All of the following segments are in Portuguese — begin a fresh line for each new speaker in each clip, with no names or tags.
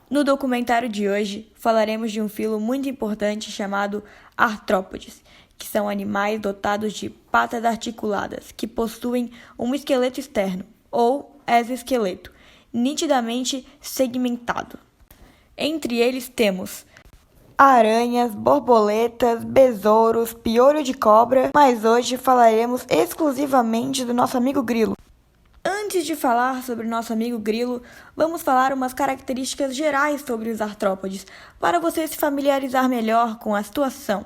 No documentário de hoje, falaremos de um filo muito importante chamado artrópodes, que são animais dotados de patas articuladas, que possuem um esqueleto externo, ou exoesqueleto, nitidamente segmentado. Entre eles temos aranhas, borboletas, besouros, piolho de cobra, mas hoje falaremos exclusivamente do nosso amigo grilo. Antes de falar sobre o nosso amigo grilo, vamos falar umas características gerais sobre os artrópodes, para você se familiarizar melhor com a situação.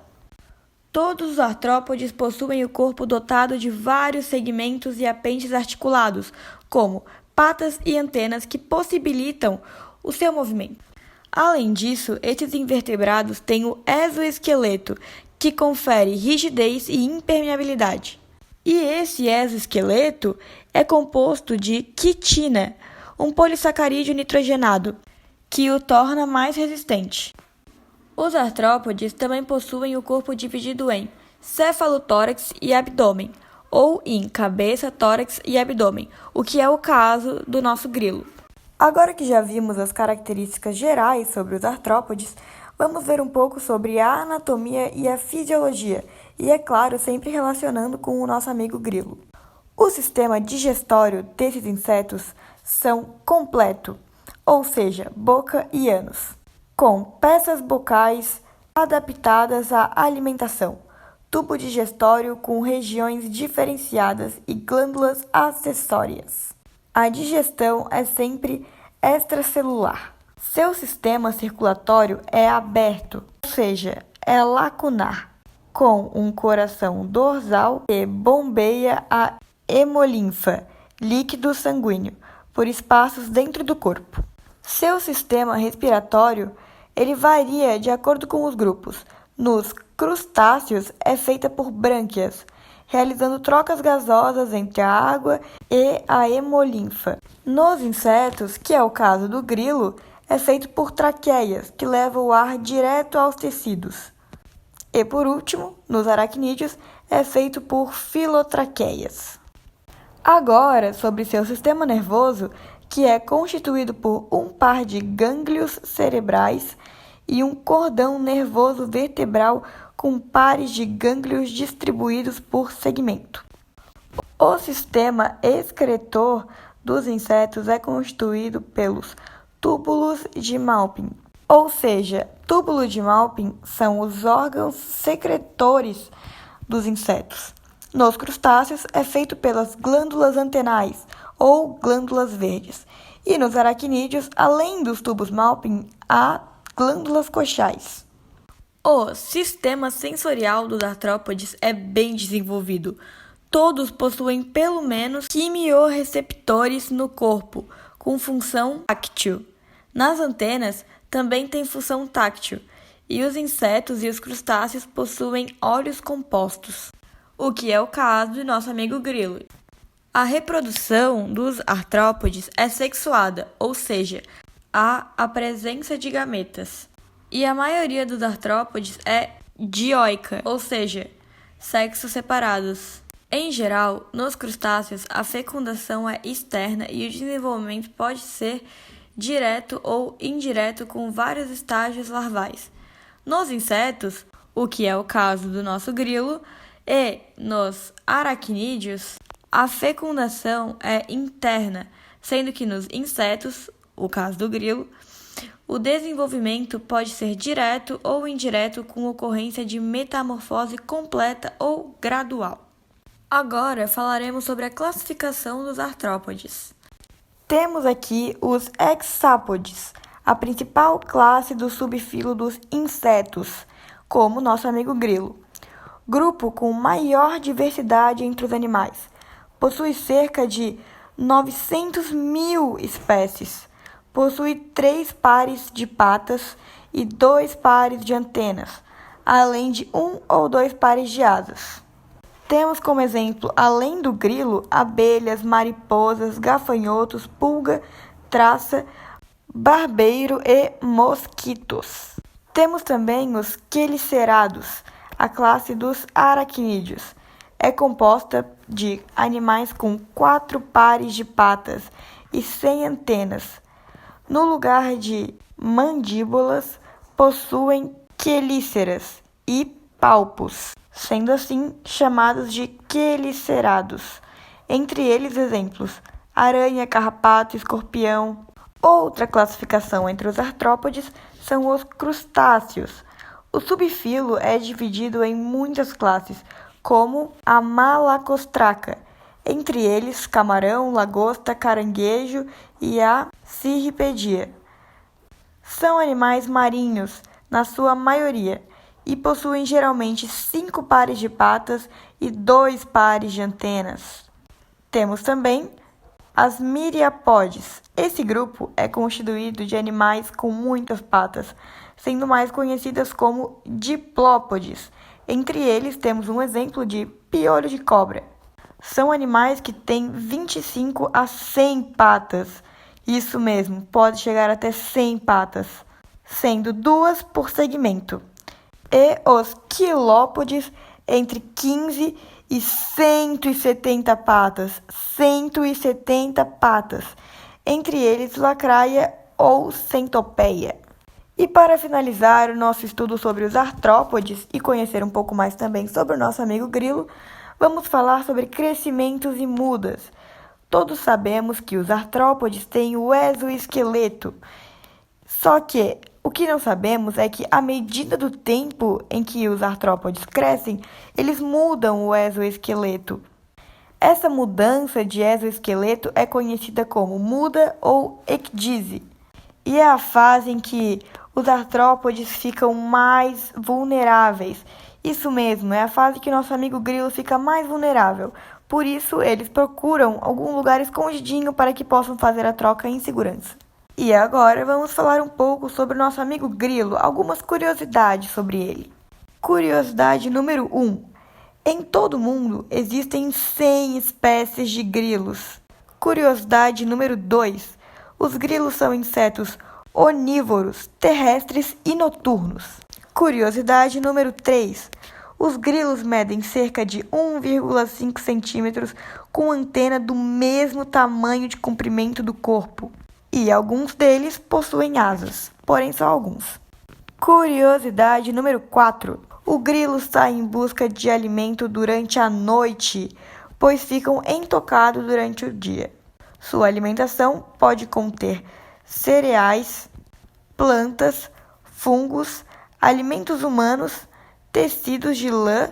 Todos os artrópodes possuem o corpo dotado de vários segmentos e apêndices articulados, como patas e antenas que possibilitam o seu movimento. Além disso, esses invertebrados têm o exoesqueleto, que confere rigidez e impermeabilidade. E esse exoesqueleto é composto de quitina, um polissacarídeo nitrogenado, que o torna mais resistente. Os artrópodes também possuem o corpo dividido em cefalotórax e abdômen, ou em cabeça, tórax e abdômen, o que é o caso do nosso grilo. Agora que já vimos as características gerais sobre os artrópodes, vamos ver um pouco sobre a anatomia e a fisiologia, e é claro, sempre relacionando com o nosso amigo grilo. O sistema digestório desses insetos são completo, ou seja, boca e ânus, com peças bucais adaptadas à alimentação, tubo digestório com regiões diferenciadas e glândulas acessórias. A digestão é sempre extracelular. Seu sistema circulatório é aberto, ou seja, é lacunar, com um coração dorsal que bombeia a hemolinfa, líquido sanguíneo, por espaços dentro do corpo. Seu sistema respiratório ele varia de acordo com os grupos. Nos crustáceos é feita por brânquias, realizando trocas gasosas entre a água e a hemolinfa. Nos insetos, que é o caso do grilo, é feito por traqueias, que levam o ar direto aos tecidos. E por último, nos aracnídeos, é feito por filotraqueias. Agora, sobre seu sistema nervoso, que é constituído por um par de gânglios cerebrais e um cordão nervoso vertebral com pares de gânglios distribuídos por segmento. O sistema excretor dos insetos é constituído pelos túbulos de Malpighi, ou seja, túbulos de Malpighi são os órgãos secretores dos insetos. Nos crustáceos é feito pelas glândulas antenais ou glândulas verdes, e nos aracnídeos, além dos tubos Malpighi, há glândulas coxais. O sistema sensorial dos artrópodes é bem desenvolvido. Todos possuem pelo menos quimiorreceptores no corpo, com função táctil. Nas antenas também tem função táctil, e os insetos e os crustáceos possuem olhos compostos, o que é o caso do nosso amigo grilo. A reprodução dos artrópodes é sexuada, ou seja, há a presença de gametas. E a maioria dos artrópodes é dioica, ou seja, sexos separados. Em geral, nos crustáceos, a fecundação é externa e o desenvolvimento pode ser direto ou indireto com vários estágios larvais. Nos insetos, o que é o caso do nosso grilo, e nos aracnídeos, a fecundação é interna, sendo que nos insetos, o caso do grilo, o desenvolvimento pode ser direto ou indireto com ocorrência de metamorfose completa ou gradual. Agora falaremos sobre a classificação dos artrópodes. Temos aqui os hexápodes, a principal classe do subfilo dos insetos, como nosso amigo grilo. Grupo com maior diversidade entre os animais. Possui cerca de 900.000 espécies. Possui 3 pares de patas e 2 pares de antenas, além de 1 ou 2 pares de asas. Temos como exemplo, além do grilo, abelhas, mariposas, gafanhotos, pulga, traça, barbeiro e mosquitos. Temos também os quelicerados, a classe dos aracnídeos. É composta de animais com 4 pares de patas e sem antenas. No lugar de mandíbulas, possuem quelíceras e palpos, sendo assim chamados de quelicerados. Entre eles, exemplos: aranha, carrapato, escorpião. Outra classificação entre os artrópodes são os crustáceos. O subfilo é dividido em muitas classes, como a Malacostraca, entre eles camarão, lagosta, caranguejo e a Cirripedia. São animais marinhos, na sua maioria, e possuem geralmente 5 pares de patas e 2 pares de antenas. Temos também as miriapodes. Esse grupo é constituído de animais com muitas patas, sendo mais conhecidas como diplópodes. Entre eles temos um exemplo de piolho de cobra. São animais que têm 25 a 100 patas. Isso mesmo, pode chegar até 100 patas, sendo 2 por segmento. E os quilópodes entre 15 e 170 patas. 170 patas. Entre eles, lacraia ou centopeia. E para finalizar o nosso estudo sobre os artrópodes e conhecer um pouco mais também sobre o nosso amigo grilo, vamos falar sobre crescimentos e mudas. Todos sabemos que os artrópodes têm o exoesqueleto. Só que o que não sabemos é que, à medida do tempo em que os artrópodes crescem, eles mudam o exoesqueleto. Essa mudança de exoesqueleto é conhecida como muda ou ecdise. E é a fase em que os artrópodes ficam mais vulneráveis. Isso mesmo, é a fase que nosso amigo grilo fica mais vulnerável. Por isso, eles procuram algum lugar escondidinho para que possam fazer a troca em segurança. E agora vamos falar um pouco sobre o nosso amigo grilo, algumas curiosidades sobre ele. Curiosidade número 1. Em todo o mundo existem 100 espécies de grilos. Curiosidade número 2. Os grilos são insetos onívoros, terrestres e noturnos. Curiosidade número 3. Os grilos medem cerca de 1,5 centímetros com antena do mesmo tamanho de comprimento do corpo. E alguns deles possuem asas, porém só alguns. Curiosidade número 4. O grilo sai em busca de alimento durante a noite, pois ficam intocados durante o dia. Sua alimentação pode conter cereais, plantas, fungos, alimentos humanos, tecidos de lã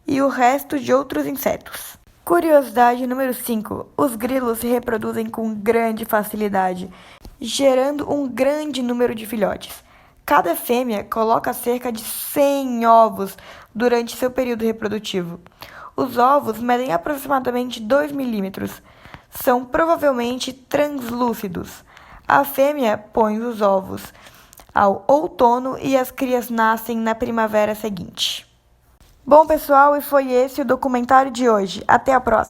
e o resto de outros insetos. Curiosidade número 5. Os grilos se reproduzem com grande facilidade, gerando um grande número de filhotes. Cada fêmea coloca cerca de 100 ovos durante seu período reprodutivo. Os ovos medem aproximadamente 2 milímetros. São provavelmente translúcidos. A fêmea põe os ovos ao outono e as crias nascem na primavera seguinte. Bom, pessoal, e foi esse o documentário de hoje. Até a próxima!